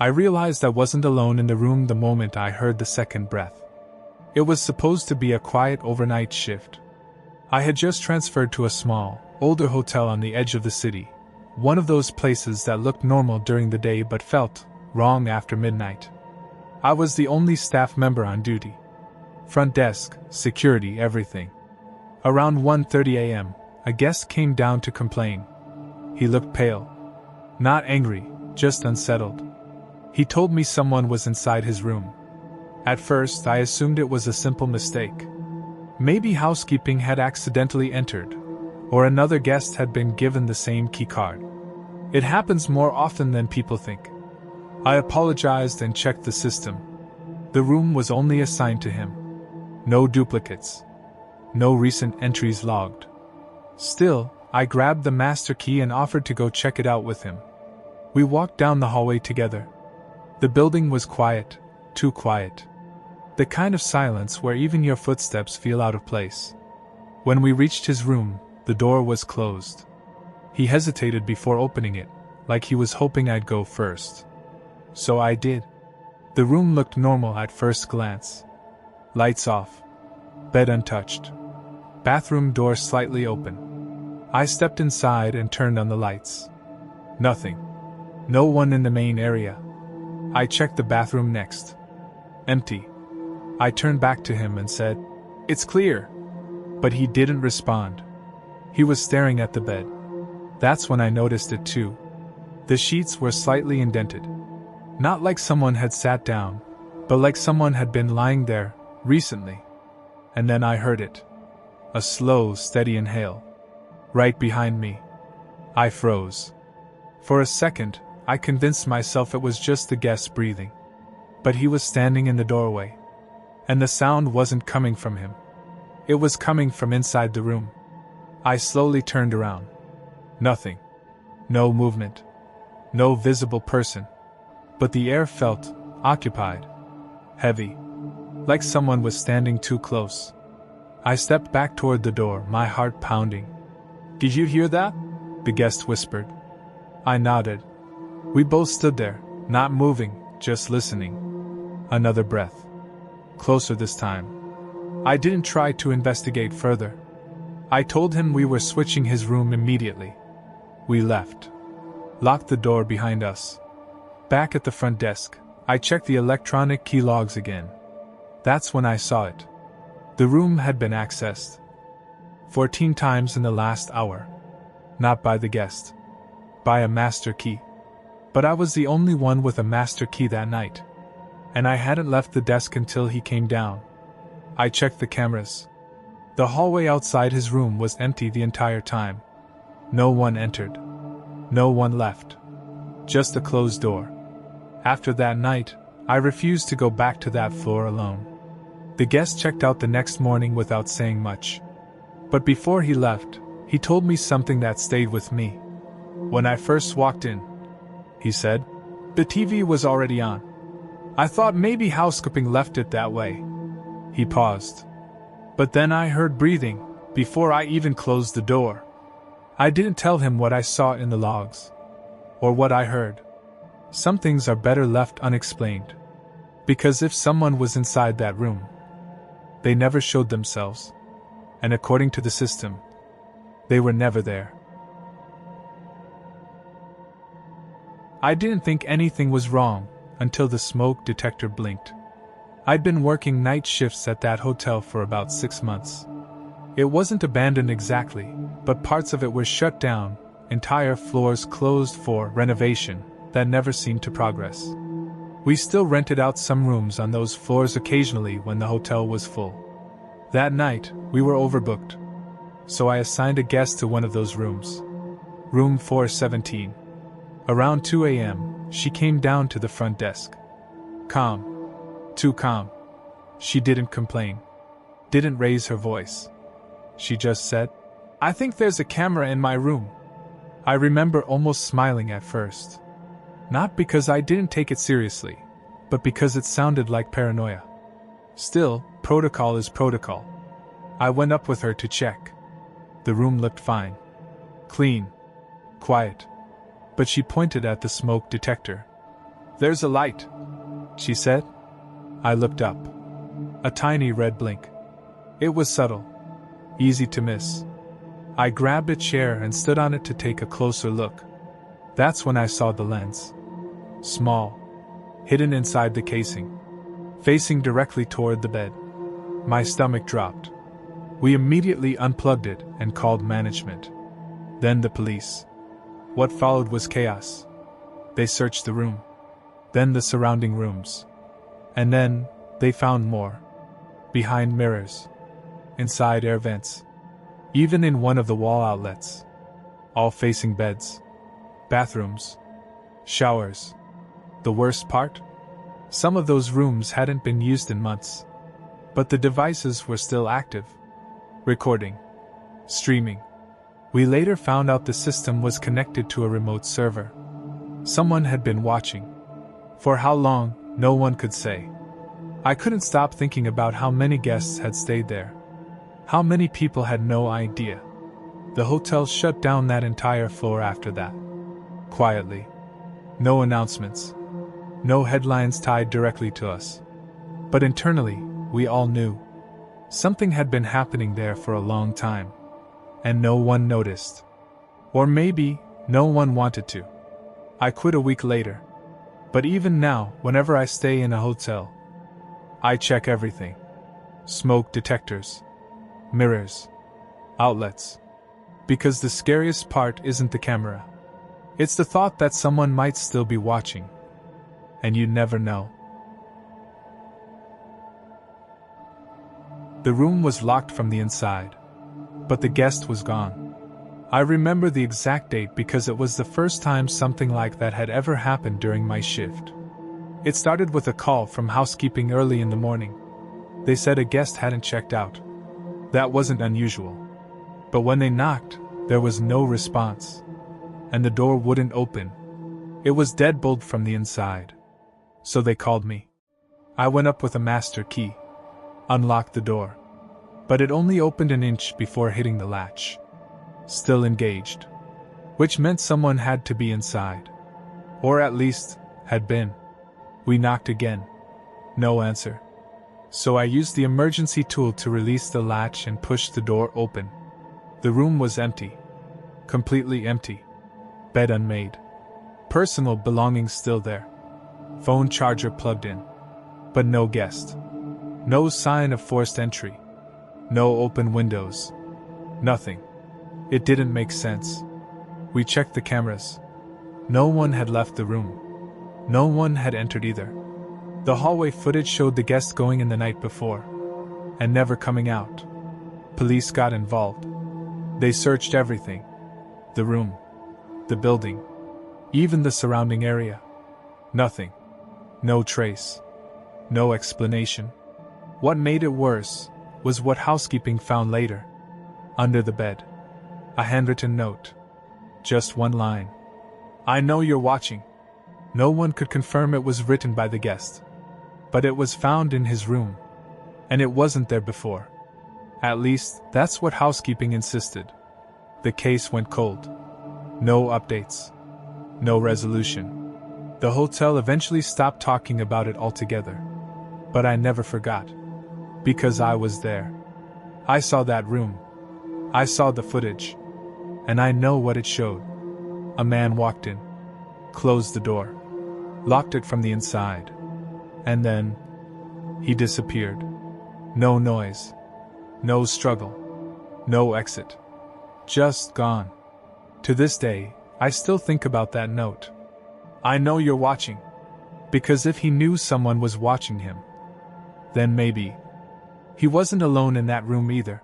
I realized I wasn't alone in the room the moment I heard the second breath. It was supposed to be a quiet overnight shift. I had just transferred to a small, older hotel on the edge of the city, one of those places that looked normal during the day but felt wrong after midnight. I was the only staff member on duty. Front desk, security, everything. Around 1:30 a.m., a guest came down to complain. He looked pale. Not angry, just unsettled. He told me someone was inside his room. At first, I assumed it was a simple mistake. Maybe housekeeping had accidentally entered, or another guest had been given the same key card. It happens more often than people think. I apologized and checked the system. The room was only assigned to him. No duplicates. No recent entries logged. Still, I grabbed the master key and offered to go check it out with him. We walked down the hallway together. The building was quiet, too quiet. The kind of silence where even your footsteps feel out of place. When we reached his room, the door was closed. He hesitated before opening it, like he was hoping I'd go first. So I did. The room looked normal at first glance. Lights off. Bed untouched. Bathroom door slightly open. I stepped inside and turned on the lights. Nothing. No one in the main area. I checked the bathroom next. Empty. I turned back to him and said, "It's clear." But he didn't respond. He was staring at the bed. That's when I noticed it too. The sheets were slightly indented. Not like someone had sat down, but like someone had been lying there, recently. And then I heard it. A slow, steady inhale. Right behind me. I froze. For a second, I convinced myself it was just the guest breathing. But he was standing in the doorway. And the sound wasn't coming from him. It was coming from inside the room. I slowly turned around. Nothing. No movement. No visible person. But the air felt occupied. Heavy. Like someone was standing too close. I stepped back toward the door, my heart pounding. "Did you hear that?" the guest whispered. I nodded. We both stood there, not moving, just listening. Another breath. Closer this time. I didn't try to investigate further. I told him we were switching his room immediately. We left. Locked the door behind us. Back at the front desk, I checked the electronic key logs again. That's when I saw it. The room had been accessed 14 times in the last hour. Not by the guest. By a master key. But I was the only one with a master key that night. And I hadn't left the desk until he came down. I checked the cameras. The hallway outside his room was empty the entire time. No one entered. No one left. Just a closed door. After that night, I refused to go back to that floor alone. The guest checked out the next morning without saying much. But before he left, he told me something that stayed with me. When I first walked in, he said, the TV was already on. I thought maybe housekeeping left it that way. He paused. But then I heard breathing, before I even closed the door. I didn't tell him what I saw in the logs. Or what I heard. Some things are better left unexplained. Because if someone was inside that room, they never showed themselves. And according to the system, they were never there. I didn't think anything was wrong until the smoke detector blinked. I'd been working night shifts at that hotel for about 6 months. It wasn't abandoned exactly, but parts of it were shut down, entire floors closed for renovation that never seemed to progress. We still rented out some rooms on those floors occasionally when the hotel was full. That night, we were overbooked. So I assigned a guest to one of those rooms. Room 417. Around 2 a.m., she came down to the front desk. Calm. Too calm. She didn't complain. Didn't raise her voice. She just said, I think there's a camera in my room. I remember almost smiling at first. Not because I didn't take it seriously, but because it sounded like paranoia. Still, protocol is protocol. I went up with her to check. The room looked fine. Clean. Quiet. But she pointed at the smoke detector. "There's a light," she said. I looked up. A tiny red blink. It was subtle, easy to miss. I grabbed a chair and stood on it to take a closer look. That's when I saw the lens. Small, hidden inside the casing, facing directly toward the bed. My stomach dropped. We immediately unplugged it and called management. Then the police. What followed was chaos. They searched the room, then the surrounding rooms. And then, they found more. Behind mirrors. Inside air vents. Even in one of the wall outlets. All facing beds. Bathrooms. Showers. The worst part? Some of those rooms hadn't been used in months. But the devices were still active. Recording. Streaming. We later found out the system was connected to a remote server. Someone had been watching. For how long, no one could say. I couldn't stop thinking about how many guests had stayed there. How many people had no idea. The hotel shut down that entire floor after that. Quietly. No announcements. No headlines tied directly to us. But internally, we all knew. Something had been happening there for a long time. And no one noticed. Or maybe, no one wanted to. I quit a week later. But even now, whenever I stay in a hotel, I check everything. Smoke detectors. Mirrors. Outlets. Because the scariest part isn't the camera. It's the thought that someone might still be watching. And you never know. The room was locked from the inside. But the guest was gone. I remember the exact date because it was the first time something like that had ever happened during my shift. It started with a call from housekeeping early in the morning. They said a guest hadn't checked out. That wasn't unusual. But when they knocked, there was no response. And the door wouldn't open. It was deadbolt from the inside. So they called me. I went up with a master key. Unlocked the door. But it only opened an inch before hitting the latch. Still engaged. Which meant someone had to be inside. Or at least, had been. We knocked again. No answer. So I used the emergency tool to release the latch and push the door open. The room was empty. Completely empty. Bed unmade. Personal belongings still there. Phone charger plugged in. But no guest. No sign of forced entry. No open windows. Nothing. It didn't make sense. We checked the cameras. No one had left the room. No one had entered either. The hallway footage showed the guest going in the night before. And never coming out. Police got involved. They searched everything. The room. The building. Even the surrounding area. Nothing. No trace. No explanation. What made it worse was what housekeeping found later. Under the bed. A handwritten note. Just one line. "I know you're watching." No one could confirm it was written by the guest. But it was found in his room. And it wasn't there before. At least, that's what housekeeping insisted. The case went cold. No updates. No resolution. The hotel eventually stopped talking about it altogether. But I never forgot. Because I was there. I saw that room. I saw the footage. And I know what it showed. A man walked in. Closed the door. Locked it from the inside. And then, he disappeared. No noise. No struggle. No exit. Just gone. To this day, I still think about that note. "I know you're watching." Because if he knew someone was watching him, then maybe he wasn't alone in that room either.